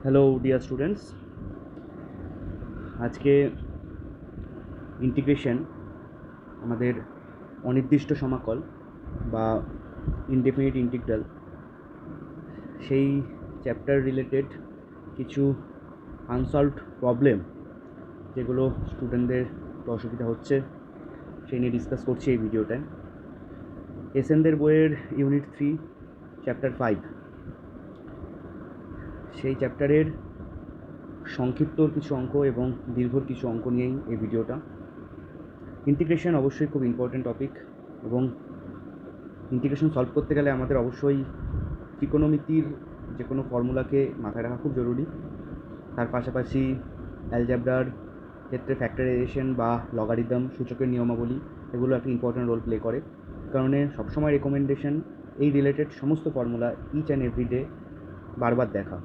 Hello dear students, আজকে integration আমাদের অনির্দিষ্ট সমাকল বা ইনডেফিনিট ইন্টিগ্রাল সেই চ্যাপ্টার রিলেটেড কিছু আনসলভড প্রবলেম যেগুলো স্টুডেন্টদের অসুবিধা হচ্ছে সেই নিয়ে ডিসকাস করছি এই ভিডিওটায়। এসএনদের বইয়ের ইউনিট 3 চ্যাপ্টার 5 সেই চ্যাপ্টারের সংক্ষিপ্তর কিছু অঙ্ক এবং দীর্ঘর কিছু অঙ্ক নিয়েই এই ভিডিওটা। ইন্টিগ্রেশন অবশ্যই খুব ইম্পর্ট্যান্ট টপিক এবং ইন্টিগ্রেশন সলভ করতে গেলে আমাদের অবশ্যই ত্রিকোণমিতির যে কোনো ফর্মুলাকে মাথায় রাখা খুব জরুরি। তার পাশাপাশি অ্যালজেব্রার ক্ষেত্রে ফ্যাক্টরাইজেশন বা লগারিদম সূচকের নিয়মাবলী এগুলো একটা ইম্পর্ট্যান্ট রোল প্লে করে। কারণে সবসময় রেকমেন্ডেশন এই রিলেটেড সমস্ত ফর্মুলা ইচ অ্যান্ড এভরিডে বারবার দেখা।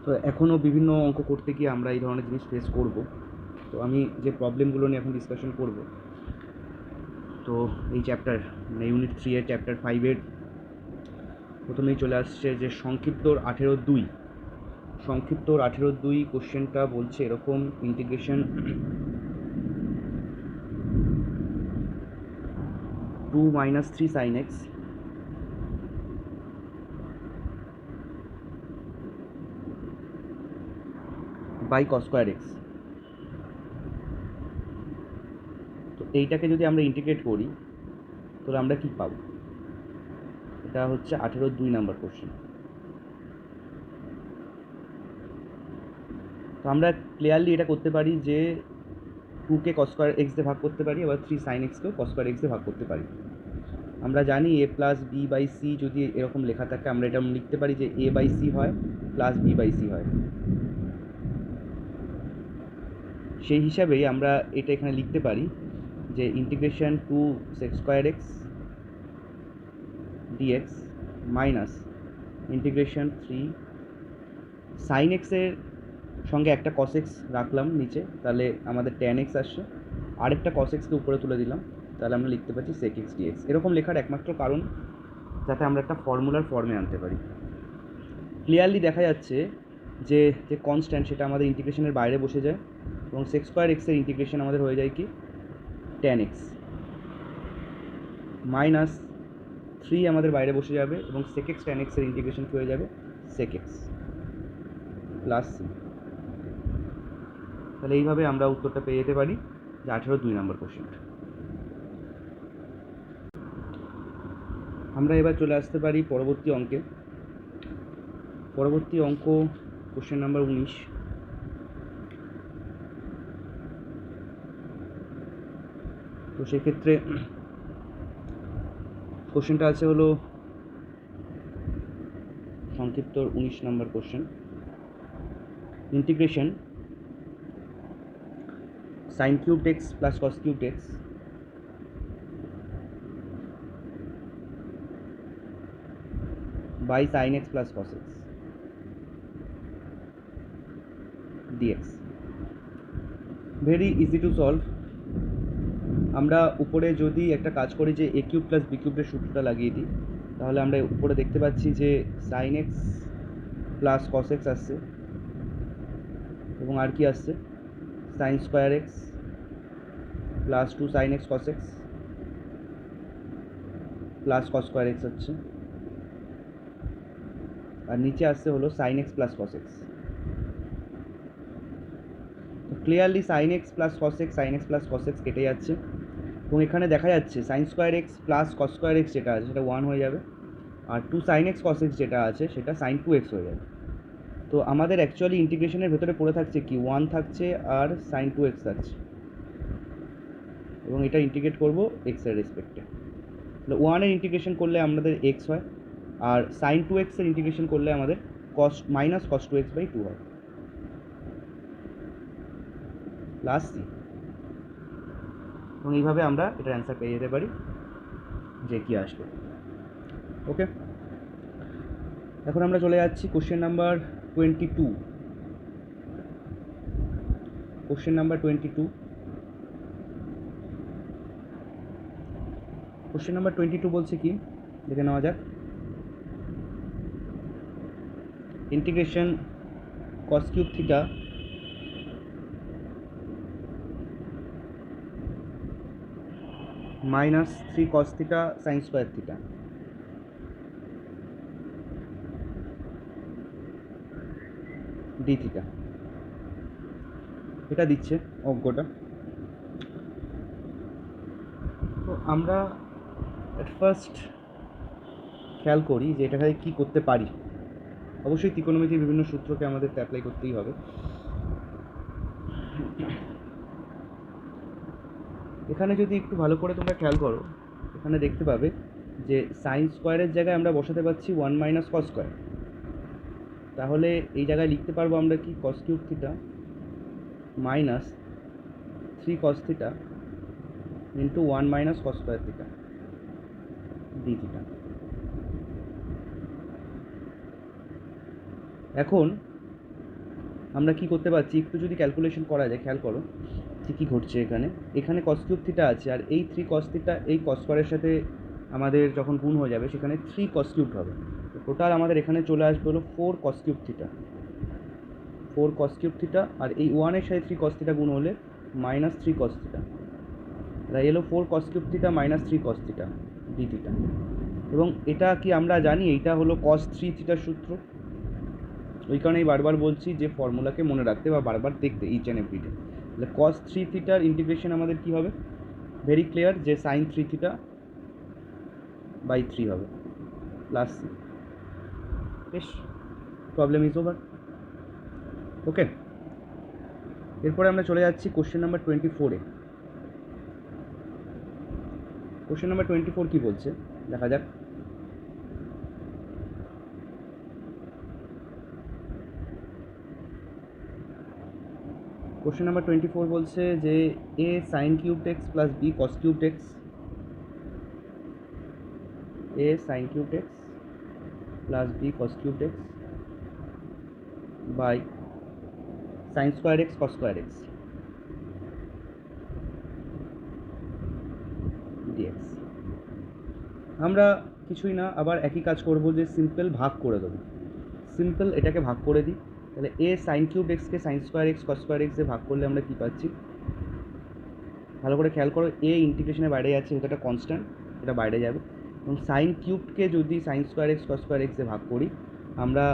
তো এখনও বিভিন্ন অঙ্ক করতে গিয়ে আমরা এই ধরনের জিনিস ফেস করব। তো আমি যে প্রবলেমগুলো নিয়ে এখন ডিসকাশন করব, তো এই চ্যাপ্টার মানে ইউনিট 3 এর চ্যাপ্টার 5-এর প্রথমেই চলে আসছে যে সংক্ষিপ্তর 18-2। সংক্ষিপ্তর 18-2 কোশ্চেনটা বলছে এরকম: integration 2 - 3 sin x by cos square x. তো এইটাকে যদি আমরা ইন্টিগ্রেট করি তাহলে আমরা কি পাবো? এটা হচ্ছে 18-2 নাম্বার কোশ্চেন। তো আমরা ক্লিয়ারলি এটা করতে পারি যে 2কে cos স্কোয়ার এক্স দিয়ে ভাগ করতে পারি, আবার 3 sin x কেও cos স্কোয়ার এক্স দিয়ে ভাগ করতে পারি। আমরা জানি a plus b by c যদি এরকম লেখা থাকে আমরা এটা লিখতে পারি যে a বাই সি হয় প্লাস বি বাই সি হয়। সেই হিসাবেই আমরা এটা এখানে লিখতে পারি যে integration 2 sec square x dx minus integration 3 sine এক্সের সঙ্গে একটা cos x রাখলাম নিচে, তাহলে আমাদের tan x আসছে, আরেকটা cos x কে উপরে তুলে দিলাম, তাহলে আমরা লিখতে পারছি sec x dx। এরকম লেখার একমাত্র কারণ যাতে আমরা একটা ফর্মুলার ফর্মে আনতে পারি। ক্লিয়ারলি দেখা যাচ্ছে যে যে কনস্ট্যান্ট সেটা আমাদের ইন্টিগ্রেশনের বাইরে বসে যায় এবং sec স্কোয়ার এক্সের ইন্টিগ্রেশন আমাদের হয়ে যায় কি tan x মাইনাস 3 আমাদের বাইরে বসে যাবে এবং sec x tan x এর ইন্টিগ্রেশন কি হয়ে যাবে sec x প্লাস c। তাহলে এইভাবে আমরা উত্তরটা পেয়ে যেতে পারি যে 18-2 নম্বর কোশ্চেন। আমরা এবার চলে আসতে পারি পরবর্তী অঙ্কে। পরবর্তী অঙ্ক কোশ্চেন নাম্বার 19। তো সেক্ষেত্রে কোশ্চেনটা আছে হলো সংক্ষিপ্ত 19 নম্বর question: integration sin cubed x plus cos cubed x by sin x plus cos x dx। Very easy to solve. আমরা উপরে যদি একটা কাজ করি যে a কিউব প্লাস b কিউবের সূত্রটা লাগিয়ে দিই, তাহলে আমরা উপরে দেখতে পাচ্ছি যে sin x plus cos x আসছে এবং আর কি আসছে sin square x plus 2 sin x cos x plus cos square x হচ্ছে, আর নিচে আসছে হলো sin x plus cos x। তো clearly sin x plus cos x sin x plus cos x কেটে যাচ্ছে এবং এখানে দেখা যাচ্ছে sin square x plus cos square x যেটা আছে সেটা 1 হয়ে যাবে, আর 2 sin x cos x যেটা আছে সেটা sin 2x হয়ে যাবে। তো আমাদের অ্যাকচুয়ালি ইন্টিগ্রেশনের ভেতরে পড়ে থাকছে কি 1 থাকছে আর sin 2x থাকছে এবং এটা ইন্টিগ্রেট করব x এর রেসপেক্টে। তাহলে 1 এর ইন্টিগ্রেশন করলে আমাদের x হয়, আর sin 2x এর ইন্টিগ্রেশন করলে আমাদের cos minus cos 2x by 2 হয় প্লাস c। এবং এইভাবে আমরা এটার অ্যান্সার পেয়ে যেতে পারি যে কি আসবে। ওকে, এখন আমরা চলে যাচ্ছি question number 22। Question number 22। Question number 22 বলছে কি দেখে নেওয়া যাক। ইন্টিগ্রেশন কস cube theta minus 3 cos theta sine square theta D theta, এটা দিচ্ছে অঙ্কটা। তো আমরা অ্যাট ফার্স্ট খেয়াল করি যে এটাকে কী করতে পারি। অবশ্যই ত্রিকোণমিতির বিভিন্ন সূত্রকে আমাদের অ্যাপ্লাই করতেই হবে। এখানে যদি একটু ভালো করে তোমরা খেয়াল করো, এখানে দেখতে পাবে যে সাইন স্কোয়ারের জায়গায় আমরা বসাতে পারছি 1 মাইনাস কস স্কোয়ার। তাহলে এই জায়গায় লিখতে পারবো আমরা কি কস cube theta minus 3 cos theta into 1 minus cos square theta D theta. এখন আমরা কি করতে পারছি, একটু যদি ক্যালকুলেশন করা যায়, খেয়াল করো যে কী ঘটছে। এখানে কস কিউব থিটা আছে, আর এই 3 কস থিটা এই কস স্কোয়ারের সাথে আমাদের যখন গুণ হয়ে যাবে সেখানে 3 কস কিউব হবে। টোটাল আমাদের এখানে চলে আসবে হলো 4 cos cube theta, 4 cos cube theta, আর এই 1-এর সাথে 3 কস থিটা গুণ হলে মাইনাস 3 কস থিটা। তাই এলো 4 cos cube theta minus 3 cos theta D theta. এবং এটা কি আমরা জানি এইটা হলো কস 3 থিটার সূত্র। ওই কারণেই বারবার বলছি যে ফর্মুলাকে মনে রাখতে বা বারবার দেখতে ইচ অ্যান্ড এভরিডে। তাহলে কস 3 থিটার ইন্টিগ্রেশন আমাদের কী হবে, ভেরি ক্লিয়ার যে সাইন 3 থিটা বাই 3 হবে প্লাস সি। বেশ, প্রবলেম ইজ ওভার। ওকে, এরপরে আমরা চলে যাচ্ছি কোশ্চেন নাম্বার 24-এ। কোশ্চেন নাম্বার 24 কী বলছে দেখা যাক। কোশ্চেন নাম্বার 24 বলছে যে a sine cubed x plus b cos cubed x, a sine cubed x plus b cos cubed x by sine square x cos square x dx. আমরা কিছুই না, আবার একই কাজ করব যে সিম্পল ভাগ করে দেবো। সিম্পল এটাকে ভাগ করে দিই, তাহলে এ সাইন কিউব এক্সকে sine square x cos square এক্সে ভাগ করলে আমরা কী পাচ্ছি, ভালো করে খেয়াল করো। এ ইন্টিগ্রেশনের বাইরে যাচ্ছে, এটা একটা কনস্ট্যান্ট, এটা বাইরে যাবে। এবং সাইন কিউবকে যদি sine square x cos square এক্সে ভাগ করি, আমরা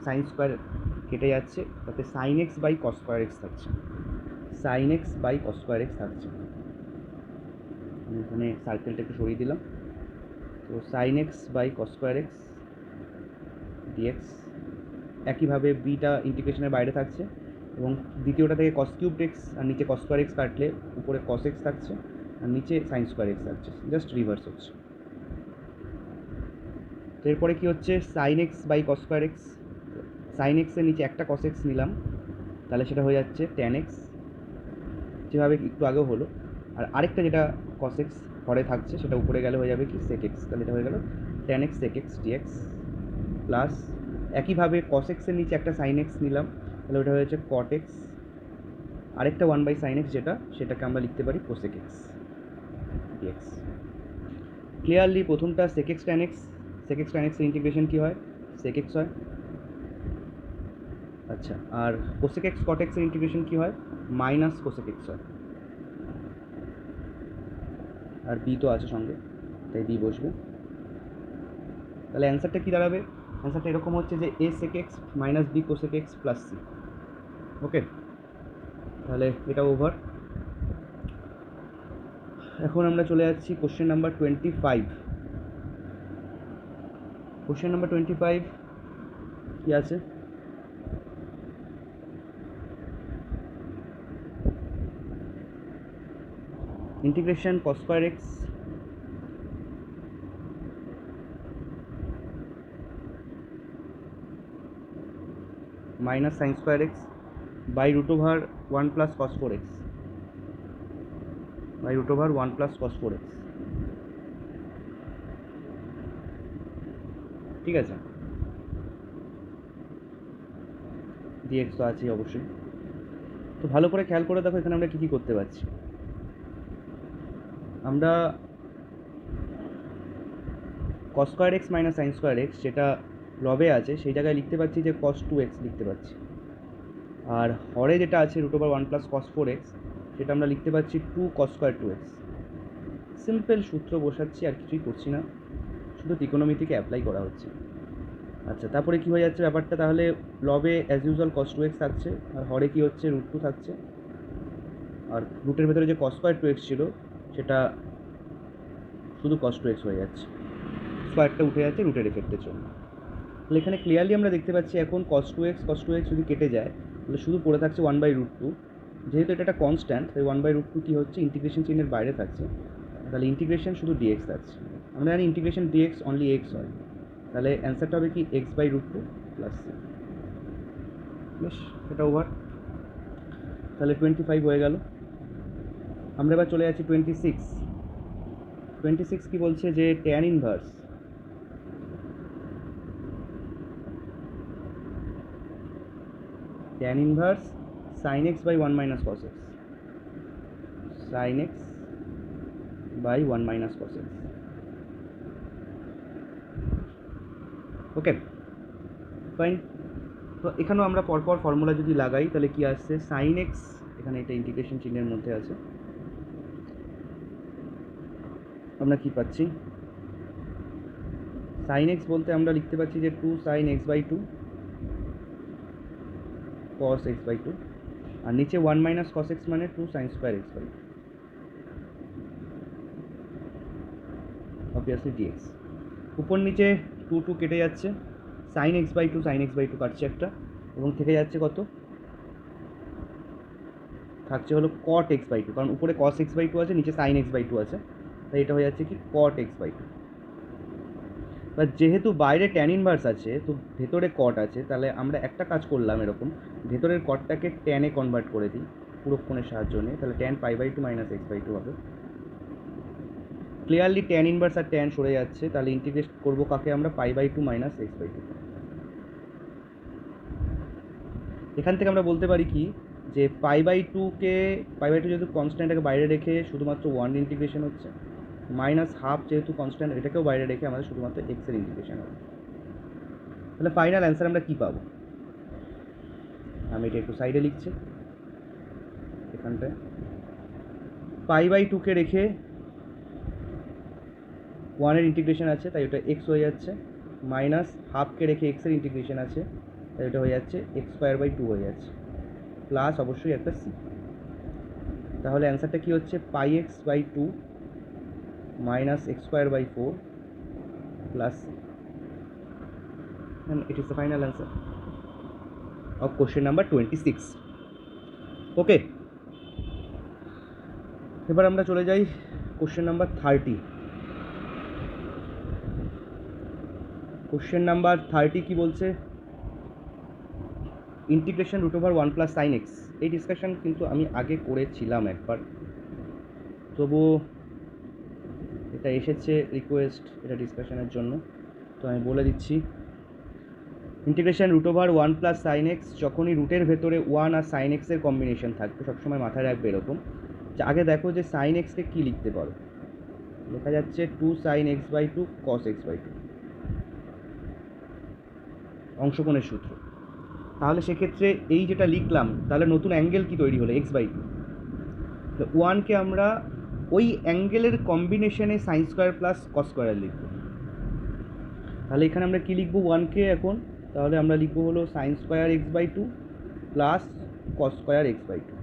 সাইন স্কোয়ার কেটে যাচ্ছে, তাতে sine x by cos square x থাকছে, sine x by cos square x থাকছে। এখানে সার্কেলটা একটু সরিয়ে দিলাম। তো sine x by cos square x dx. একইভাবে বিটা ইন্টিগ্রেশনের বাইরে থাকছে, এবং দ্বিতীয়টা থেকে কস কিউব এক্স আর নিচে কস স্কোয়ার এক্স কাটলে উপরে কস এক্স থাকছে আর নিচে সাইন স্কোয়ার এক্স থাকছে, জাস্ট রিভার্স হচ্ছে। তো এরপরে কী হচ্ছে, sine x by cos square x, sine এক্সের নিচে একটা কস এক্স নিলাম, তাহলে সেটা হয়ে যাচ্ছে ট্যান এক্স, যেভাবে একটু আগেও হলো। আর আরেকটা যেটা কস এক্স ঘরে থাকছে সেটা উপরে গেলে হয়ে যাবে কি সেক এক্স, তাহলে এটা হয়ে গেল tan x sec x dx. Plus একইভাবে কস এক্সের নিচে একটা সাইন এক্স নিলাম, তাহলে ওটা হয়ে যাচ্ছে কট এক্স, আরেকটা 1 বাই সাইন এক্স যেটা, সেটাকে আমরা লিখতে পারি কোসেক এক্স ডিএক্স। ক্লিয়ারলি প্রথমটা sec x tan x, sec x tan এক্সের ইন্টিগ্রেশন কী হয়, সেক এক্স হয়। আচ্ছা, আর কোসেক এক্স কট এক্সের ইন্টিগ্রেশন কী হয়, মাইনাস কোসেক এক্স হয়। আর বি তো আছে সঙ্গে, তাই বি বসবে। তাহলে অ্যান্সারটা কী দাঁড়াবে, অ্যান্সারটা এরকম হচ্ছে যে a sec x minus b cosec x plus C. Okay, তাহলে এটা ওভার। এখন আমরা চলে যাচ্ছি কোশ্চেন নাম্বার 25। কোশ্চেন নাম্বার 25 কী আছে, integration cos square x minus sine square x by root over 1 plus cos 4x by root over 1 plus cos 4x। ঠিক আছে, ডিএক্স তো আছেই অবশ্যই। তো ভালো করে খেয়াল করে দেখো এখানে আমরা কী কী করতে পারছি। আমরা কস square x minus sine square x, যেটা লবে আছে সেই জায়গায় লিখতে পাচ্ছি যে cos 2x লিখতে পাচ্ছি, আর হরে যেটা আছে √1 প্লাস cos 4x সেটা আমরা লিখতে পাচ্ছি 2 cos স্কোয়ার 2x। সিম্পল সূত্র বসাচ্ছি, আর কিছুই করছি না, শুধু ত্রিকোণমিতিকে অ্যাপ্লাই করা হচ্ছে। আচ্ছা, তারপরে কী হয়ে যাচ্ছে ব্যাপারটা, তাহলে লবে অ্যাজ ইউজুয়াল cos 2x থাকছে, আর হরে কী হচ্ছে √2 থাকছে, আর রুটের ভেতরে যে cos স্কোয়ার 2x ছিল সেটা শুধু cos 2x হয়ে যাচ্ছে, স্কোয়ারটা উঠে যাচ্ছে রুটের এফেক্টের জন্য। তাহলে এখানে ক্লিয়ারলি আমরা দেখতে পাচ্ছি এখন cos 2x যদি কেটে যায় তাহলে শুধু পড়ে থাকছে 1/√2। যেহেতু এটা একটা কনস্ট্যান্ট তাই 1/√2 কী হচ্ছে ইন্টিগ্রেশন চিহ্নের বাইরে থাকছে, তাহলে ইন্টিগ্রেশন শুধু dx থাকছে। আমরা জানি ইন্টিগ্রেশন dx অনলি x হয়, তাহলে অ্যান্সারটা হবে কি x/√2 প্লাস c। বেশ, এটা ওভার, তাহলে 25 হয়ে গেল। আমরা এবার চলে যাচ্ছি 26 কি বলছে যে tan inverse sin x by 1 minus cos x, sin x by 1 minus cos x। Okay fine, তো এখানেও আমরা পরপর ফর্মুলা যদি লাগাই তাহলে কি আসছে, sin x, এখানে এটা ইন্টিগ্রেশন চিহ্নের মধ্যে আছে, আমরা কি পাচ্ছি, sin x বলতে আমরা লিখতে পাচ্ছি যে 2 sin x by 2 cos x by 2, আর নিচে 1 minus cos x মানে 2 sin square x by 2, obviously dx। উপর নিচে 2 কেটে যাচ্ছে, sin x by 2 কাটছে একটা, এবং থেকে যাচ্ছে কত, থাকছে হলো cot x by 2, কারণ উপরে cos x by 2 আছে, নিচে sin x by 2 আছে, তাই এটা হয়ে যাচ্ছে কি cot x by 2। বা যেহেতু বাইরে ট্যান ইনভার্স আছে তো ভেতরে কট আছে, তাহলে আমরা একটা কাজ করলাম এরকম, ভেতরের কটটাকে ট্যানে কনভার্ট করে দিই পুরোক্ষণের সাহায্য নিয়ে, তাহলে tan π/2 মাইনাস x/2 হবে। ক্লিয়ারলি ট্যান ইনভার্স আর ট্যান সরে যাচ্ছে, তাহলে ইন্টিগ্রেট করবো কাকে আমরা, π/2 মাইনাস x/2। এখান থেকে আমরা বলতে পারি কি যে π/2 যেহেতু কনস্ট্যান্টটাকে বাইরে রেখে শুধুমাত্র 1 ইন্টিগ্রেশন হচ্ছে, মাইনাস হাফ যেহেতু কনস্ট্যান্ট এটাকেও বাইরে রেখে আমাদের শুধুমাত্র এক্সের ইন্টিগ্রেশন হবে। তাহলে ফাইনাল অ্যান্সার আমরা কী পাবো, আমি এটা একটু সাইডে লিখছি, এখানটায় π/2 রেখে 1-এর ইন্টিগ্রেশন আছে তাই ওটা এক্স হয়ে যাচ্ছে, মাইনাস হাফকে রেখে এক্সের ইন্টিগ্রেশন আছে তাই ওটা হয়ে যাচ্ছে x²/2 হয়ে যাচ্ছে, প্লাস অবশ্যই একটা সি। তাহলে অ্যান্সারটা কী হচ্ছে, πx/2 minus x²/4 plus c, and it is the final answer of question number 26. ওকে, এবার আমরা চলে যাই কোশ্চেন নাম্বার 30। কোশ্চেন নাম্বার 30 কি বলছে, ইন্টিগ্রেশন √1 প্লাস সাইন এক্স। এই ডিসকাশন কিন্তু আমি আগে করেছিলাম একবার, তবুও এটা এসেছে রিকোয়েস্ট এটা ডিসকাশনের জন্য, তো আমি বলে দিচ্ছি। ইন্টিগ্রেশন √1 প্লাস সাইন এক্স, যখনই রুটের ভেতরে 1 আর সাইন এক্সের কম্বিনেশন থাকবে সবসময় মাথায় রাখবে এরকম যে আগে দেখো যে সাইন এক্সকে কী লিখতে পারো, লেখা যাচ্ছে 2 sin x/2 cos x/2 অংশকোণের সূত্র। তাহলে সেক্ষেত্রে এই যেটা লিখলাম তাহলে নতুন অ্যাঙ্গেল কি তৈরি হলো, x/2। তো 1কে আমরা ওই অ্যাঙ্গেলের কম্বিনেশনে sine square plus cos square লিখব। তাহলে এখানে আমরা কী লিখব 1কে এখন, তাহলে আমরা লিখব হলো sine square x/2 plus cos square x/2।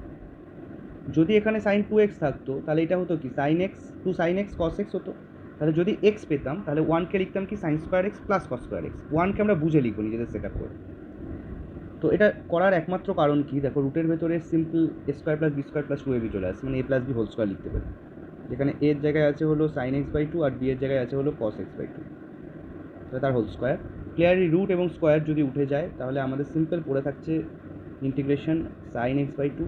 যদি এখানে সাইন 2x থাকতো তাহলে এটা হতো কি sine x 2 sin x cos x হতো, তাহলে যদি x পেতাম তাহলে 1কে লিখতাম কি sine square x plus cos square x. 1কে আমরা বুঝে লিখবো নিজেদের সেট আপ করে। তো এটা করার একমাত্র কারণ কি, দেখো রুটের ভেতরে simple a² plus b² plus 2ab চলে আসছে, মানে a plus b whole square লিখতে পারি, যেখানে a এর জায়গায় আছে হলো সাইন x/2 আর b এর জায়গায় আছে হলো cos x/2, তাহলে তার হোল স্কোয়ার। ক্লিয়ারলি রুট এবং স্কোয়ার যদি উঠে যায় তাহলে আমাদের সিম্পল পড়ে থাকছে integration sign x/2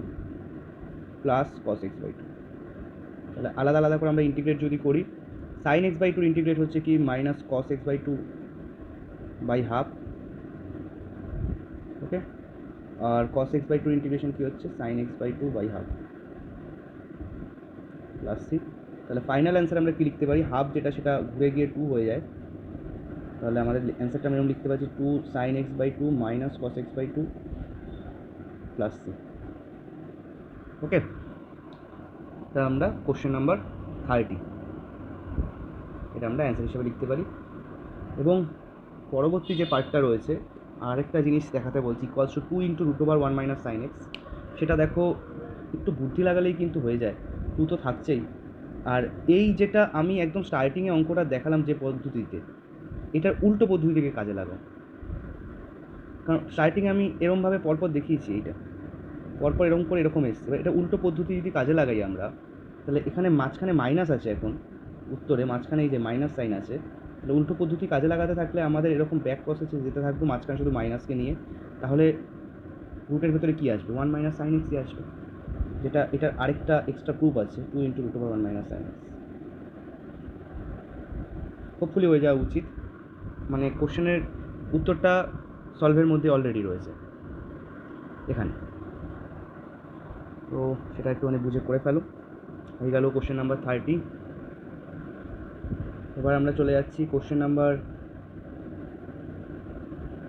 plus cos x/2। তাহলে আলাদা আলাদা করে আমরা ইন্টিগ্রেট যদি করি, সাইন x/2 ইন্টিগ্রেট হচ্ছে কি minus cos x/2 by half, okay, আর cos x/2 ইন্টিগ্রেশন কী হচ্ছে sine x/2 by half plus C. তাহলে ফাইনাল অ্যান্সার আমরা কী লিখতে পারি, হাফ যেটা সেটা ঘুরে গিয়ে 2 হয়ে যায়, তাহলে আমাদের অ্যান্সারটা আমি এরকম লিখতে পারছি 2 sin x by 2 minus cos x by 2 plus C. Okay, তা আমরা কোশ্চেন নাম্বার 30 এটা আমরা অ্যান্সার হিসেবে লিখতে পারি। এবং পরবর্তী যে পার্টটা রয়েছে আরেকটা জিনিস দেখাতে বলছি, equals to 2 into root over 1 minus sine x. সেটা দেখো একটু বুদ্ধি লাগালেই কিন্তু হয়ে যায়, 2 তো থাকছেই। আর এই যেটা আমি একদম স্টার্টিংয়ে অঙ্কটা দেখালাম যে পদ্ধতিতে, এটার উল্টো পদ্ধতি থেকে কাজে লাগাও। কারণ স্টার্টিংয়ে আমি এরকমভাবে পরপর দেখিয়েছি, এইটা পরপর এরকম করে এরকম এসছে। এটা উল্টো পদ্ধতি যদি কাজে লাগাই আমরা, তাহলে এখানে মাঝখানে মাইনাস আছে, এখন উত্তরে মাঝখানে এই যে মাইনাস সাইন আছে, তাহলে উল্টো পদ্ধতি কাজে লাগাতে থাকলে আমাদের এরকম ব্যাক প্রসেসে যেতে থাকবো মাঝখানে শুধু মাইনাসকে নিয়ে। তাহলে রুটের ভেতরে কী আসবে? 1 মাইনাস সাইন এক্সই আসবে, যেটা এটার আরেকটা এক্সট্রা প্রুফ আছে, 2 into root over 1 minus sine x. Hopefully হয়ে যাওয়া উচিত, মানে কোশ্চেনের উত্তরটা সলভের মধ্যে অলরেডি রয়েছে এখানে, তো সেটা একটুখানি বুঝে করে ফেলো। হয়ে গেল কোশ্চেন নাম্বার 30। এবার আমরা চলে যাচ্ছি কোশ্চেন নাম্বার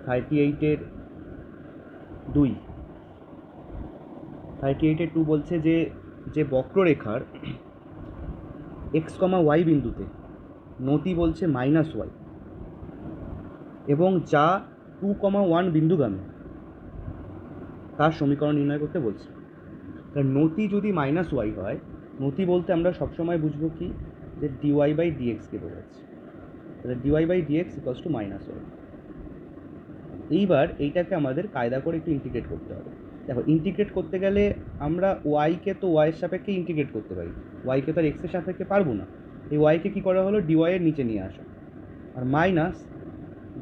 38-এর 2। 38-এর 2 বলছে যে বক্ররেখার এক্স কমা ওয়াই বিন্দুতে নতি বলছে মাইনাস ওয়াই এবং যা 2,1 বিন্দুগামী, তার সমীকরণ নির্ণয় করতে বলছে। তার নতি যদি মাইনাস ওয়াই হয়, নতি বলতে আমরা সবসময় বুঝবো কি, যে ডিওয়াই বাই ডিএক্সকে বোঝাচ্ছে। তাহলে dy by dx equals to minus y. এইবার এইটাকে আমাদের কায়দা করে একটু ইন্টিগ্রেট করতে হবে। দেখো, ইন্টিগ্রেট করতে গেলে আমরা ওয়াইকে তো ওয়াইয়ের সাপেক্ষে ইন্টিগ্রেট করতে পারি, ওয়াইকে তো আর এক্সের সাপেক্ষে পারবো না। এই ওয়াইকে কী করা হলো, ডিওয়াইয়ের নিচে নিয়ে আসা, আর মাইনাস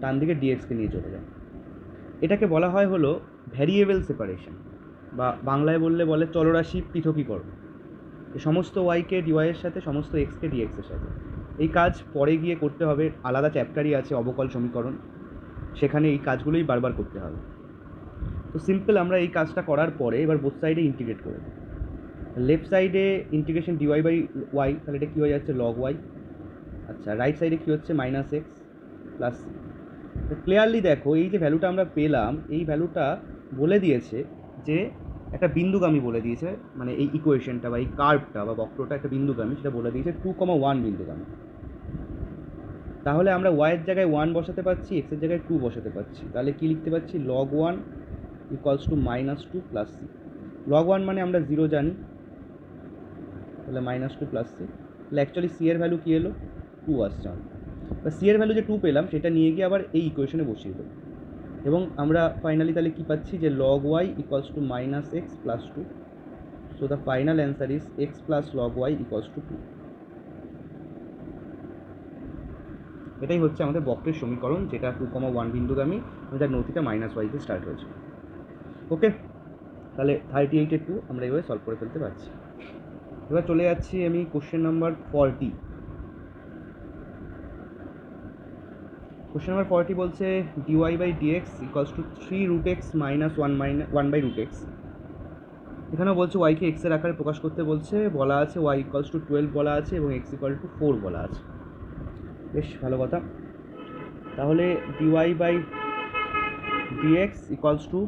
ডান দিকে ডিএক্সকে নিয়ে চলে যায়। এটাকে বলা হয় হলো ভ্যারিয়েবল সেপারেশন, বা বাংলায় বলে চলরাশি পৃথকীকরণ। এই সমস্ত ওয়াইকে ডিওয়াইয়ের সাথে, সমস্ত এক্সকে ডিএক্সের সাথে। এই কাজ পরে গিয়ে করতে হবে, আলাদা চ্যাপ্টারই আছে অবকল সমীকরণ, সেখানে এই কাজগুলোই বারবার করতে হবে। তো সিম্পল আমরা এই কাজটা করার পরে এবার বোথ সাইডে ইন্টিগ্রেট করে দেব। লেফট সাইডে ইন্টিগ্রেশন ডিওয়াই বাই ওয়াই, তাহলে এটা কী হয়ে যাচ্ছে, লগ ওয়াই। আচ্ছা, রাইট সাইডে কী হচ্ছে, minus x plus c. Clearly দেখো, এই যে ভ্যালুটা আমরা পেলাম, এই ভ্যালুটা বলে দিয়েছে যে একটা বিন্দুগামী বলে দিয়েছে, মানে এই ইকুয়েশনটা বা এই কার্ভটা বা বক্রটা একটা বিন্দুগামী, সেটা বলে দিয়েছে 2,1 বিন্দুগামী। তাহলে আমরা ওয়াইয়ের জায়গায় 1 বসাতে পারছি, এক্সের জায়গায় 2 বসাতে পারছি। তাহলে কী লিখতে পারছি, log 1 equals to minus 2 plus c. Log 1 মানে আমরা 0 জানি, তাহলে মাইনাস 2 প্লাস সি। তাহলে অ্যাকচুয়ালি সি এর ভ্যালু কী এলো, 2 আসছে আমাদের। বা সি এর ভ্যালু যে 2 পেলাম, সেটা নিয়ে গিয়ে আবার এই ইকুয়েশনে বসিয়ে দেবো, এবং আমরা ফাইনালি তাহলে কী পাচ্ছি, যে log y equals to minus x plus 2। So the final answer is x plus log y equals to 2। এটাই হচ্ছে আমাদের বক্রের সমীকরণ, যেটা 2,1 বিন্দুগামী, যার নতিটা মাইনাস ওয়াইতে স্টার্ট হয়েছে। ওকে, তাহলে 38-এর 2 আমরা এভাবে সলভ করে ফেলতে পারছি। এবার চলে যাচ্ছি আমি কোশ্চেন নাম্বার 40। কোশ্চেন নাম্বার 40 বলছে dy by dx equals to 3 root x minus 1 by root x. এখানেও বলছে ওয়াইকে এক্সের আকারে প্রকাশ করতে বলছে, বলা আছে ওয়াই ইকুয়ালস টু 12 বলা আছে এবং এক্স ইকুয়াল টু 4 বলা আছে। বেশ ভালো কথা। তাহলে dy by dx equals to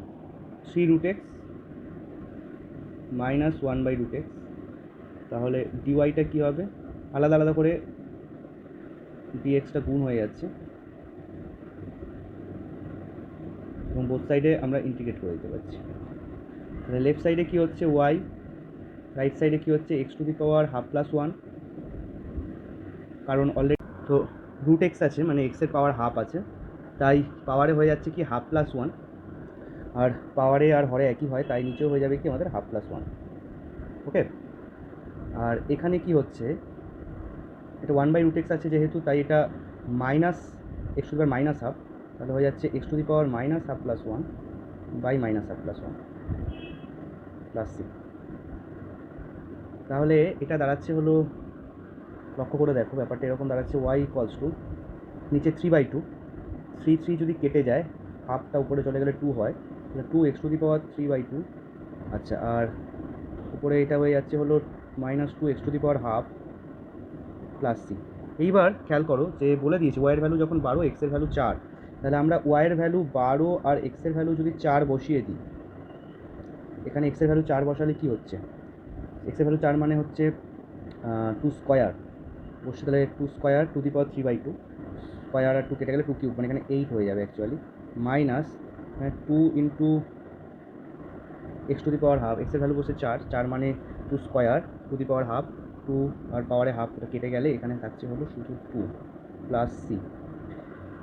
3 root x minus 1 by root x. তাহলে ডিওয়াইটা কী হবে, আলাদা আলাদা করে ডিএক্সটা গুণ হয়ে যাচ্ছে, এবং বোথ সাইডে আমরা ইন্টিগ্রেট করে দিতে পারছি। তাহলে লেফট সাইডে কী হচ্ছে ওয়াই, রাইট সাইডে কী হচ্ছে x to the power half plus 1, কারণ অলরেডি তো রুট এক্স আছে, মানে এক্সের পাওয়ার হাফ আছে, তাই পাওয়ারে হয়ে যাচ্ছে কি হাফ প্লাস 1, আর পাওয়ারে আর হরে একই হয়, তাই নিচেও হয়ে যাবে কি আমাদের হাফ প্লাস 1। ওকে, আর এখানে কি হচ্ছে, এটা 1 বাই রুট এক্স আছে যেহেতু, তাই এটা minus x to the power minus half, তাহলে হয়ে যাচ্ছে x to the power minus half plus 1 by minus half plus 1 plus C. তাহলে এটা দাঁড়াচ্ছে হলো, লক্ষ্য করে দেখো ব্যাপারটা এরকম দাঁড়াচ্ছে, ওয়াই ইকুয়ালস টু নিচে 3/2, 3 যদি কেটে যায়, হাফটা উপরে চলে গেলে 2 হয়, তাহলে 2 এক্স টু দি পাওয়ার 3/2। আচ্ছা, আর উপরে এটা হয়ে যাচ্ছে হলো minus 2 x to the power half plus c. এইবার খেয়াল করো যে বলে দিয়েছি ওয়াইয়ের ভ্যালু যখন 12, এক্সের ভ্যালু 4, তাহলে আমরা ওয়াইয়ের ভ্যালু 12 আর এক্সের ভ্যালু যদি 4 বসিয়ে দিই, এখানে এক্সের ভ্যালু 4 বসালে কী হচ্ছে, এক্সের ভ্যালু 4 মানে হচ্ছে 2 স্কোয়ার, বসে তাহলে 2 square to the power 3/2, square আর 2 কেটে গেলে 2 কিউব, মানে এখানে 8 হয়ে যাবে actually, minus 2 into x to the power half, এক্সের ভ্যালু বসে 4 মানে 2 square to the power half, 2 আর পাওয়ারে হাফ কেটে গেলে এখানে থাকছে হলো শুধু 2 প্লাস সি।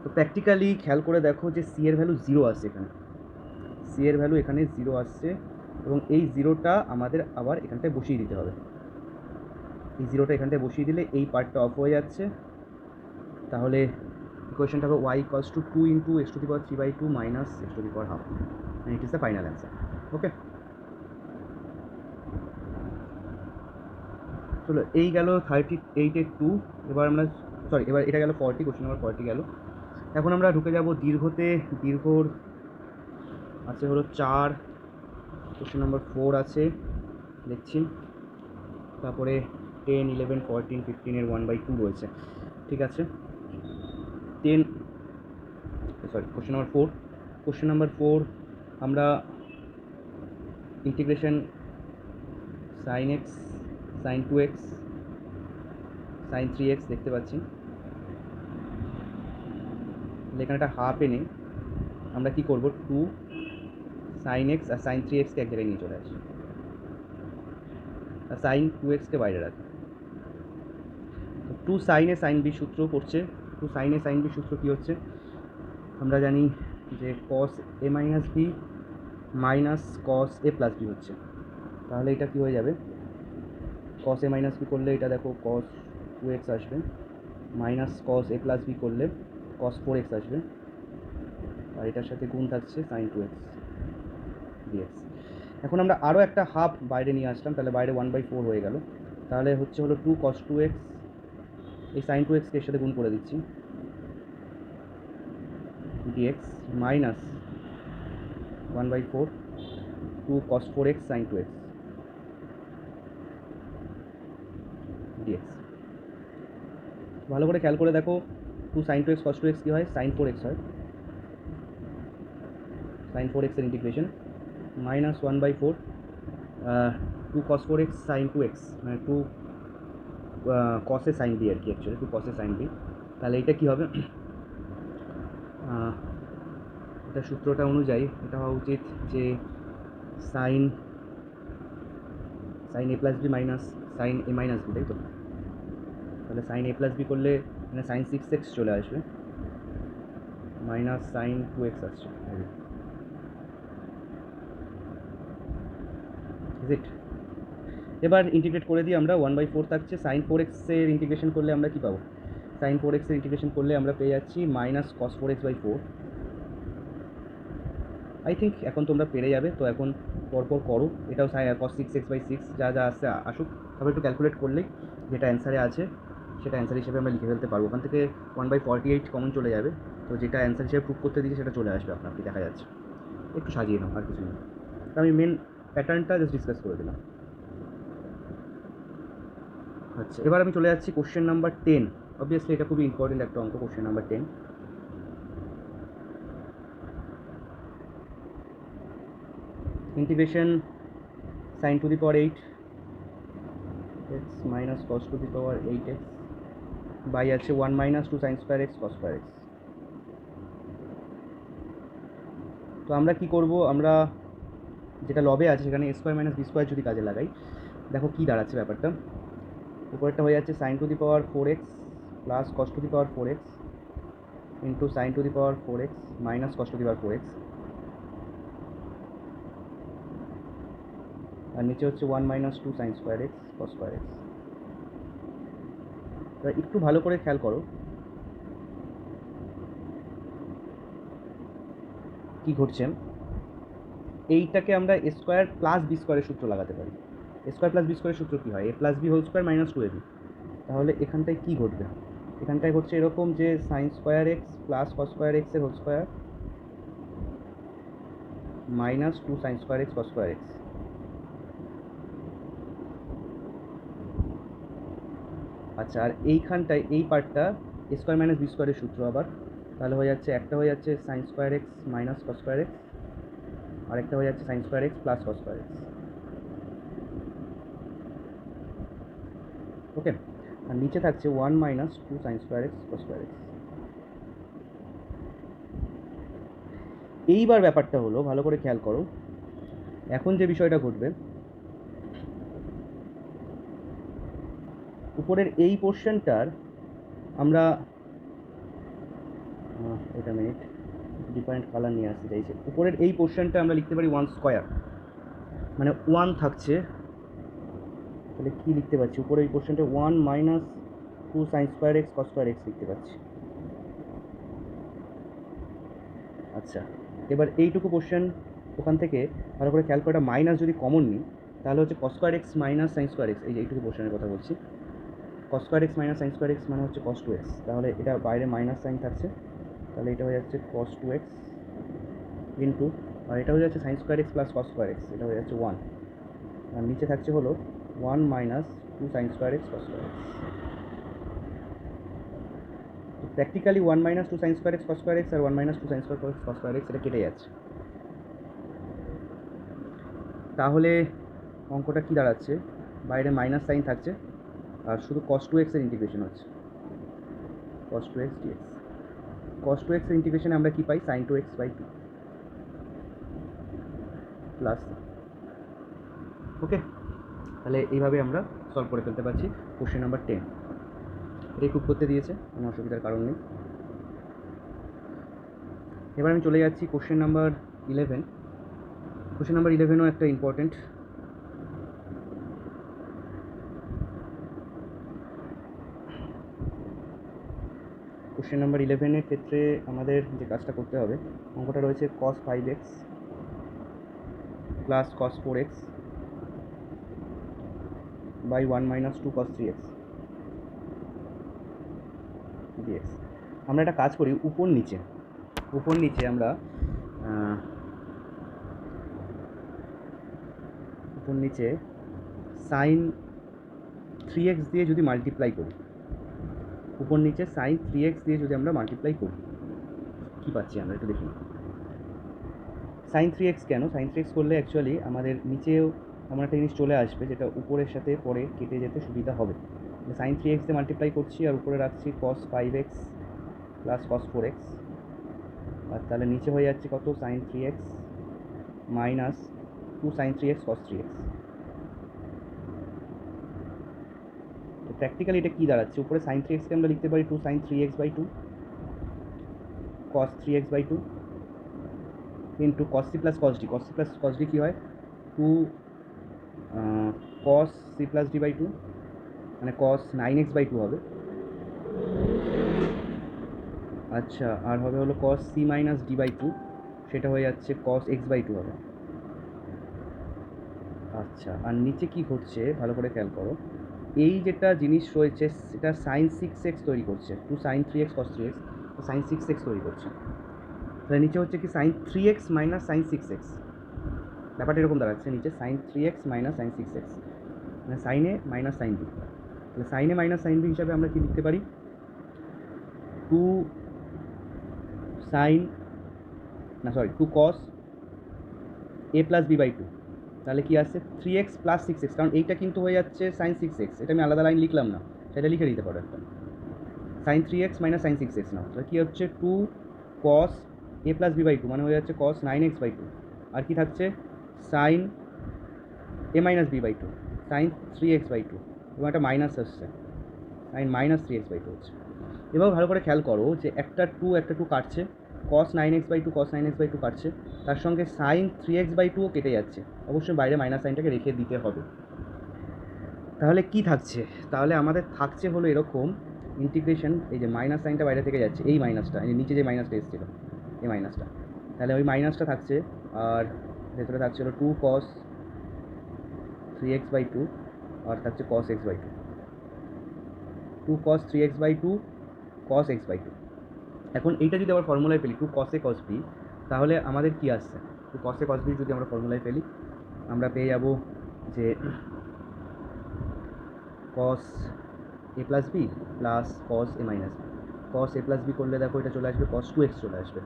তো প্র্যাকটিক্যালি খেয়াল করে দেখো যে সি এর ভ্যালু 0 আসছে, এখানে সি এর ভ্যালু এখানে 0 আসছে, এবং এই 0টা আমাদের আবার এখানটায় বসিয়ে দিতে হবে। এই 0টা এখানটায় বসিয়ে দিলে এই পার্টটা অফ হয়ে যাচ্ছে, তাহলে ইকুয়েশনটা হবে y equals to 2 into x to the power 3/2 minus x to the power half, and it is the final answer. Okay, চলো এই গেল 38-এর 2। এবার আমরা এবার এটা গেল 40, কোশ্চেন নাম্বার 40 গেল। এখন আমরা ঢুকে যাব দীর্ঘতে। দীর্ঘর আছে হলো 4, কোশ্চেন নাম্বার 4 আছে দেখছি, তারপরে 10, 11, 14, 15-এর 1/2 রয়েছে। ঠিক আছে, কোশ্চেন নাম্বার 4। কোশ্চেন নাম্বার 4 আমরা integration sine x, sine 2x, sine 3x দেখতে পাচ্ছি। এখানে একটা হাফ এনে আমরা কি করব, 2 সাইন এক্স আর সাইন 3xকে এক জায়গায় নিয়ে চলে আসি, আর সাইন 2xকে বাইরে রাখি। 2 সাইন এ সাইন বি সূত্র পড়ছে। 2 সাইন এ সাইন বি সূত্র কী হচ্ছে, আমরা জানি যে কস এ minus b minus cos a plus B হচ্ছে। তাহলে এটা কী হয়ে যাবে, কস এ মাইনাস বি করলে এটা দেখো কস 2x আসবে, minus cos a plus B করলে কস 4x আসবে, আর এটার সাথে গুণ থাকছে সাইন 2x dx। এখন আমরা আরও একটা হাফ বাইরে নিয়ে আসলাম, তাহলে বাইরে 1/4 হয়ে গেল। তাহলে হচ্ছে হলো 2 cos 2x, এই সাইন 2xকে এর সাথে গুণ করে দিচ্ছি dx, minus 1/4 2 cos 4x sine 2x dx। ভালো করে খেয়াল করে দেখো, 2 সাইন 2x cos 2x কী হয়, সাইন 4x হয়, সাইন 4x এর integration, minus 1/4 2 cos 4x sine 2x, মানে 2 cos এ সাইন বি আর কি, অ্যাকচুয়ালি 2 cos এ সাইন বি। তাহলে এটা কী হবে, এটা সূত্রটা অনুযায়ী এটা হওয়া উচিত যে সাইন এ প্লাস বি মাইনাস সাইন এ মাইনাস বি, তাই তো? তাহলে সাইন এ প্লাস বি করলে মানে সাইন 6x চলে আসবে, মাইনাস সাইন 2x আসছে, ইজ ইট? এবার ইন্টিগ্রেট করে দিই আমরা, 1/4 থাকছে, সাইন 4x এর ইন্টিগ্রেশন করলে আমরা কী পাবো, সাইন 4x এর ইন্টিগ্রেশন করলে আমরা পেয়ে যাচ্ছি minus cos 4x/4। I think এখন তোমরা পেরে যাবে, তো এখন পরপর করো, এটাও cos 6x/6, যা যা আসছে আসুক, তবে একটু ক্যালকুলেট করলেই যেটা অ্যান্সারে আছে সেটা অ্যান্সার হিসেবে আমরা লিখে ফেলতে পারবো। ওখান থেকে 1/48 কমন চলে যাবে, তো যেটা অ্যান্সার হিসেবে প্রুভ করতে দিচ্ছে সেটা চলে আসবে আপনার, কি দেখা যাচ্ছে। একটু সাজিয়ে নাও, আর কিছু নেই। তো আমি মেন প্যাটার্নটা জাস্ট ডিসকাস করে দিলাম। আচ্ছা, এবার আমি চলে যাচ্ছি কোশ্চেন নাম্বার 10। অবভিয়াসলি এটা খুবই ইম্পর্টেন্ট একটা অঙ্ক, question number 10। Integration sine to the power 8 x minus cos to the power 8x by আছে 1 minus 2 sine square x cos square x. তো আমরা কি করব, আমরা যেটা লবে আছে সেখানে a square minus b square যদি কাজে লাগাই, দেখো কী দাঁড়াচ্ছে ব্যাপারটা। উপরেরটা হয়ে যাচ্ছে sine to the power 4x plus cos to the power 4x into sine to the power 4x minus cos to the power 4x, আর নিচে হচ্ছে 1 minus 2 sine square x cos square x. একটু ভালো করে খেয়াল করো কী ঘটছে। এইটাকে আমরা এ স্কোয়ার প্লাস বি স্কোয়ারের সূত্র লাগাতে পারি। এ স্কোয়ার প্লাস বি স্কোয়ারের সূত্র কী হয়, a plus b whole square minus 2ab। তাহলে এখানটায় কী ঘটবে, এখানটায় ঘটছে এরকম যে sine square x plus cos square এক্সের whole square minus 2 sine square x cos square x. আচ্ছা, আর এইখানটায় এই পার্টটা এ স্কোয়ার মাইনাস বি স্কোয়ারের সূত্র আবার, তাহলে হয়ে যাচ্ছে একটা হয়ে যাচ্ছে sine square x minus cos square x, আরেকটা হয়ে যাচ্ছে sine square x plus cos square x. Okay, আর নিচে থাকছে 1 minus 2 sine square x cos square x. এইবার ব্যাপারটা হলো, ভালো করে খেয়াল করো, এখন যে বিষয়টা ঘটবে, উপরের এই পোর্শনটার আমরা এটা মিনিট ডিফারেন্ট কালার নিয়ে আসতে চাইছে, উপরের এই পোর্শনটা আমরা লিখতে পারি 1 স্কোয়ার, মানে 1 থাকছে, তাহলে কী লিখতে পারছি, উপরে এই পোর্শনটা 1 minus 2 sine square x cos square x লিখতে পাচ্ছি। আচ্ছা, এবার এইটুকু পোর্শন ওখান থেকে ভালো করে খেয়াল করে, একটা মাইনাস যদি কমন নিই তাহলে হচ্ছে কস square x minus sine square x, এই যে এইটুকু পোর্শনের কথা বলছি, কস square x minus sine square x মানে হচ্ছে কস টু এক্স, তাহলে এটা বাইরে মাইনাস সাইন থাকছে, তাহলে এটা হয়ে যাচ্ছে কস টু এক্স ইন্টু, আর এটা হয়ে যাচ্ছে sine square x plus cos square x, এটা হয়ে যাচ্ছে 1, আর নিচে থাকছে হলো 1 minus 2 sine square x cos square x. তো practically 1 minus 2 sine square x cos square x আর 1 minus 2 sine square x cos square x এটা কেটে যাচ্ছে। তাহলে অঙ্কটা কী দাঁড়াচ্ছে, বাইরে মাইনাস সাইন থাকছে আর শুধু কস টু এক্সের ইন্টিগ্রেশন হচ্ছে, cos two x dx. Cos two এক্সের ইন্টিগ্রেশনে আমরা কী পাই, sine two x by 2 plus. Okay, তাহলে এইভাবে আমরা সলভ করে ফেলতে পারছি কোশ্চেন নাম্বার 10। এটাই খুব করতে দিয়েছে, কোনো অসুবিধার কারণ নেই। এবার আমি চলে যাচ্ছি কোশ্চেন নাম্বার 11। কোশ্চেন নাম্বার 11ও একটা ইম্পর্টেন্ট। কোশ্চেন নাম্বার 11-এর ক্ষেত্রে আমাদের যে কাজটা করতে হবে, অঙ্কটা রয়েছে cos 5x plus cos 4x by 1 minus 2 cos 3x dx। আমরা একটা কাজ করি, উপর নিচে আমরা উপর নিচে সাইন 3x দিয়ে যদি মাল্টিপ্লাই করি, উপর নিচে সাইন 3x দিয়ে যদি আমরা মাল্টিপ্লাই করি, কী পাচ্ছি আমরা একটু দেখি। সাইন 3x কেন, সাইন 3x করলে অ্যাকচুয়ালি আমাদের নিচেও এমন একটা জিনিস চলে আসবে যেটা উপরের সাথে পরে কেটে যেতে সুবিধা হবে। সাইন 3x দিয়ে মাল্টিপ্লাই করছি আর উপরে রাখছি cos 5x plus cos 4x, আর তাহলে নিচে হয়ে যাচ্ছে কত, sign 3x minus 2 sine 3x cos 3x। তো প্র্যাকটিক্যালি এটা কী দাঁড়াচ্ছে, উপরে সাইন 3xকে আমরা লিখতে পারি 2 sine 3x by 2 cos 3x by 2 into cos c plus cos d। cos c plus cos d কী হয়, 2 cos c plus d by 2, মানে cos 9x বাই 2 হবে। আচ্ছা, আর হবে হলো cos c minus d by 2, সেটা হয়ে যাচ্ছে cos x বাই 2 হবে। আচ্ছা, আর নিচে কী ঘটছে ভালো করে খেয়াল করো, এই যেটা জিনিস রয়েছে সেটা সাইন 6x তৈরি করছে, 2 sine 3x cos 3x, sign 6x তৈরি করছে। তাহলে নিচে হচ্ছে কি sign 3x minus sine 6x, ব্যাপারটা এরকম দাঁড়াচ্ছে, নিচে sign 3x minus sine 6x, মানে সাইনে মাইনাস সাইন বি। তাহলে সাইনে মাইনাস সাইন বি হিসাবে আমরা কি লিখতে পারি, 2 sine to cos a plus b by 2, তাহলে কি আসছে 3x প্লাস 6x, কারণ এইটা কিন্তু হয়ে যাচ্ছে সাইন 6x, এটা আমি আলাদা লাইন লিখলাম না, সেটা লিখে দিতে পারো একটা, sign 3x minus sine 6x না, তাহলে কী হচ্ছে 2 cos a plus b by 2, মানে হয়ে যাচ্ছে cos 9x বাই 2, আর কি থাকছে sine a minus b by 2 sine 3x by 2, এবং একটা মাইনাস আসছে সাইন মাইনাস 3x বাই 2 হচ্ছে। এবার ভালো করে খেয়াল করো যে একটা টু কাটছে, cos 9x by 2 cos 9x by 2 কাটছে, তার সঙ্গে সাইন 3x বাই 2ও কেটে যাচ্ছে, অবশ্যই বাইরে মাইনাস সাইনটাকে রেখে দিতে হবে। তাহলে কি থাকছে, তাহলে আমাদের থাকছে হলো এরকম ইন্টিগ্রেশন, এই যে মাইনাস সাইনটা বাইরে থেকে যাচ্ছে, এই মাইনাসটা, এই নিচে যে মাইনাসটা এসেছিলো এই মাইনাসটা, তাহলে ওই মাইনাসটা থাকছে, আর ভেতরে থাকছে হলো 2 cos 3x বাই 2, আর থাকছে cos x by 2, 2 cos 3x by 2 cos x by 2। এখন এইটা যদি আবার ফর্মুলায় ফেলি 2 cos a cos b, তাহলে আমাদের কি আসছে, 2 cos a cos b যদি আমরা ফর্মুলায় ফেলি, আমরা পেয়ে যাব যে cos A plus B plus cos A minus B. Cos a plus B করলে দেখো এটা চলে আসবে কস 2x চলে আসবে,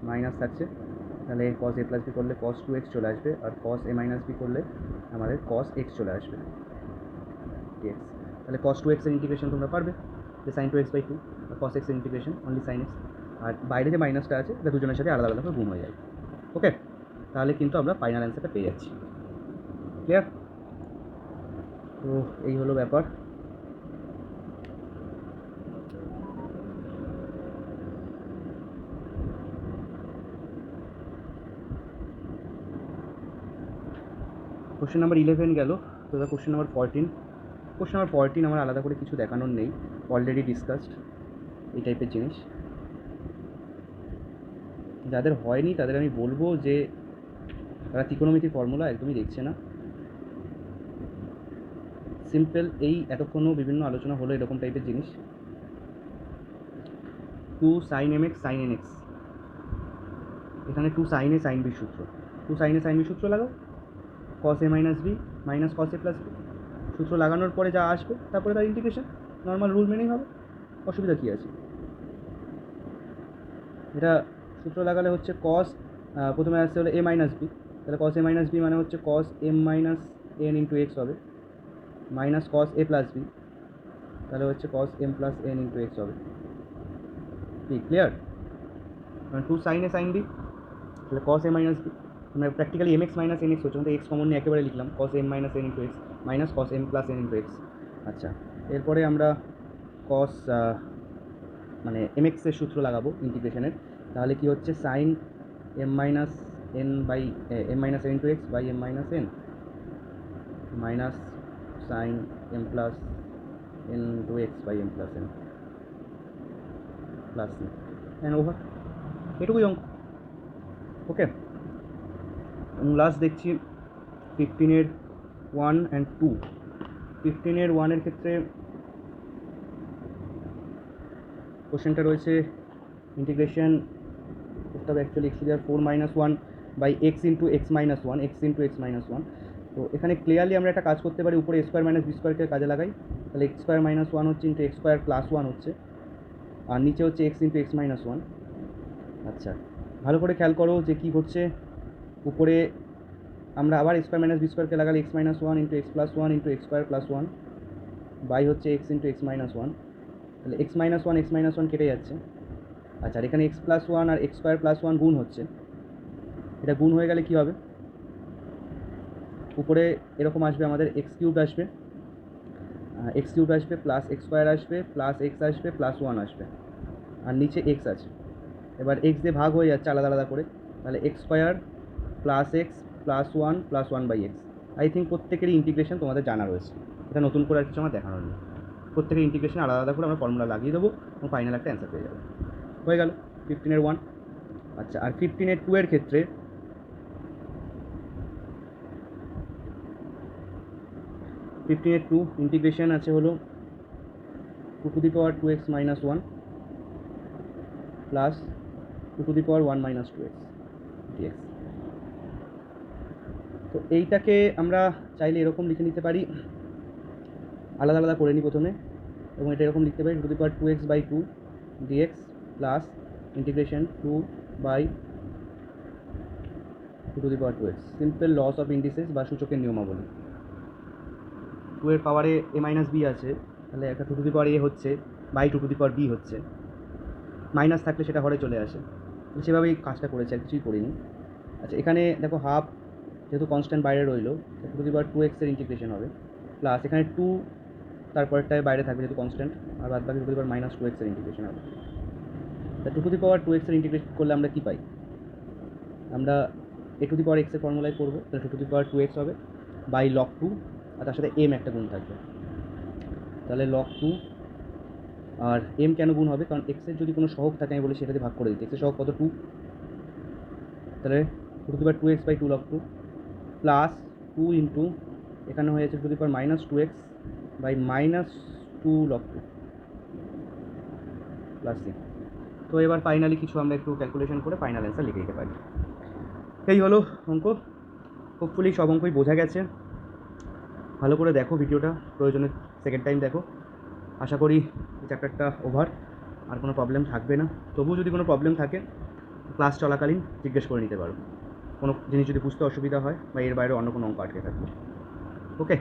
মাইনাস থাকছে, তাহলে কস এ প্লাস বি করলে কস 2x চলে আসবে, আর কস এ মাইনাস বি করলে আমাদের কস এক্স চলে আসবে dx। তাহলে কস 2x এর ইন্টিগ্রেশন তোমরা পারবে যে সাইন 2x/2, আর কস এক্স এর ইন্টিগ্রেশন অনলি সাইন এক্স, আর বাইরে যে মাইনাসটা আছে এটা দুজনের সাথে আলাদা আলাদা করে গুণ হয়ে যায়। ওকে, তাহলে কিন্তু আমরা ফাইনাল অ্যান্সারটা পেয়ে যাচ্ছি। ক্লিয়ার? তো এই হলো ব্যাপার। কোশ্চেন নাম্বার 11 গেল, তো এবার কোশ্চেন নাম্বার 14। কোশ্চেন নাম্বার 14 আমার আলাদা করে কিছু দেখানোর নেই, অলরেডি ডিসকাসড এই টাইপের জিনিস। যাদের হয়নি তাদের আমি বলবো যে তারা ত্রিকোণমিতির ফর্মুলা একদমই দেখছে না। সিম্পল এই এতক্ষণও বিভিন্ন আলোচনা হলো এরকম টাইপের জিনিস। 2 sin mx sin nx, এখানে 2 sin a sin b সূত্র, 2 sin a sin b সূত্র লাগাও, cos a minus b minus cos a plus b সূত্র লাগানোর পরে যা আসবে তারপরে তার ইন্টিগ্রেশন নর্মাল রুল মেনেই হবে, অসুবিধা কী আছে? এটা সূত্র লাগালে হচ্ছে cos, প্রথমে আসছে হলো a মাইনাস বি, তাহলে cos a মাইনাস বি মানে হচ্ছে cos m minus n into x হবে, minus cos a plus b তাহলে হচ্ছে cos m plus n into x হবে। ঠিক clear? 2 sin a sin b তাহলে cos a মাইনাস বি, আমরা প্র্যাকটিক্যালি mx মাইনাস nx হচ্ছে, আমাদের এক্স কমন নিয়ে একেবারে লিখলাম cos m minus n into x minus cos m plus n into x. আচ্ছা, এরপরে আমরা cos মানে mx এর সূত্র লাগাবো ইন্টিগ্রেশনের, তাহলে কি হচ্ছে sine m minus n by m minus n into x by m minus n minus sine m plus n into x by m plus n plus c and over, এটুকুই অঙ্ক। ওকে, লাস্ট দেখছি 15-এর 1 অ্যান্ড 2। 15-এর 1-এর ক্ষেত্রে কোশ্চেনটা রয়েছে integration করতে হবে actually x to the power 4 minus 1 by x into x minus 1, x into x minus 1। তো এখানে ক্লিয়ারলি আমরা একটা কাজ করতে পারি, উপরে a স্কোয়ার মাইনাস বি স্কোয়ারকে কাজে লাগাই, তাহলে এক্স স্কোয়ার মাইনাস 1 হচ্ছে ইন্টু এক্স স্কোয়ার প্লাস 1 হচ্ছে, আর নিচে হচ্ছে এক্স ইন্টু এক্স মাইনাস 1। আচ্ছা, ভালো করে খেয়াল করো যে কী ঘটছে, উপরে আমরা আবার এক্স স্কোয়ার মাইনাস বি স্কোয়ারকে লাগালে x minus 1 into x plus 1 into x square plus 1 by হচ্ছে এক্স ইন্টু এক্স মাইনাস 1, তাহলে এক্স মাইনাস 1 কেটে যাচ্ছে। আচ্ছা, আর এখানে এক্স প্লাস 1 আর এক্স স্কোয়ার প্লাস 1 গুণ হচ্ছে, এটা গুণ হয়ে গেলে কী হবে, উপরে এরকম আসবে আমাদের এক্স কিউব আসবে, প্লাস এক্স স্কোয়ার আসবে প্লাস এক্স আসবে প্লাস 1 আসবে, আর নিচে এক্স আছে। এবার এক্স দিয়ে ভাগ হয়ে যাচ্ছে আলাদা আলাদা করে, তাহলে x square plus x plus 1 plus 1 by x. I think প্রত্যেকেরই ইন্টিগ্রেশন তোমাদের জানা রয়েছে, এটা নতুন করে আর কিছু আমার দেখানোর নেই। প্রত্যেকের ইন্টিগ্রেশন আলাদা আলাদা করে আমরা ফর্মুলা লাগিয়ে দেবো এবং ফাইনাল একটা অ্যান্সার পেয়ে যাবো। হয়ে গেল 15-এর 1। আচ্ছা, আর 15-এর 2 এর ক্ষেত্রে ইন্টিগ্রেশন আছে হলো 2 to the power 2x minus 1 plus 2 to the power 1 minus 2x dx। তো এইটাকে আমরা চাইলে এরকম লিখে নিতে পারি, আলাদা আলাদা করে নিই প্রথমে, এবং এটা এরকম লিখতে পারি 2 to the power 2x by 2 dx plus integration 2 by 2 to the power 2x। Simple laws of indices বা সূচকের নিয়মাবলী। 2 এর পাওয়ারে a মাইনাস বি আছে, তাহলে একটা 2 টু দি পাওয়ার a হচ্ছে by 2 to the power b হচ্ছে, মাইনাস থাকলে সেটা হরে চলে আসে, সেভাবেই কাজটা করেছে, আর কিছুই করিনি। আচ্ছা, এখানে দেখো হাফ যেহেতু কনস্ট্যান্ট বাইরে রইলো, 2 টু দি পাওয়ার 2x এর ইন্টিগ্রেশন হবে, প্লাস এখানে 2 তারপরেরটায় বাইরে থাকবে যেহেতু কনস্ট্যান্ট, আর বাদ বাকি 2 to the power minus 2x এর ইন্টিগ্রেশন হবে। তা 2 টু দি পাওয়ার 2x এর ইন্টিগ্রেশন করলে আমরা কী পাই, আমরা a two the power x এর ফর্মুলায় করবো, তাহলে 2 টু দি পাওয়ার 2x হবে বাই লগ 2, আর তার সাথে m একটা গুণ থাকবে, তাহলে লগ 2, আর m কেন গুণ হবে, কারণ x এর যদি কোনো সহগ থাকে আমি বলি সেটাতে ভাগ করে দিতে, x এর সহগ কত 2, তাহলে 2 to the power 2x by 2 log 2 plus 2 into এখানে হয়ে যাচ্ছে 2 to the power minus 2x by minus 2 log 2 plus c. তো এবার ফাইনালি কিছু আমরা একটু ক্যালকুলেশন করে ফাইনাল অ্যান্সার লিখে দিতে পারি। এই হলো অঙ্ক। হোপফুলি সব অঙ্কই বোঝা গেছে। ভালো করে দেখো ভিডিওটা, প্রয়োজনে সেকেন্ড টাইম দেখো। আশা করি এই চ্যাপ্টারটা ওভার, আর কোনো প্রবলেম থাকবে না। তবুও যদি কোনো প্রবলেম থাকে ক্লাস চলাকালীন জিজ্ঞেস করে নিতে পারো, কোনো জিনিস যদি বুঝতে অসুবিধা হয় বা এর বাইরে অন্য কোনো অঙ্ক আটকে থাকবে। ওকে,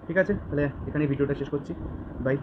ঠিক আছে, তাহলে এখানেই ভিডিওটা শেষ করছি। বাই।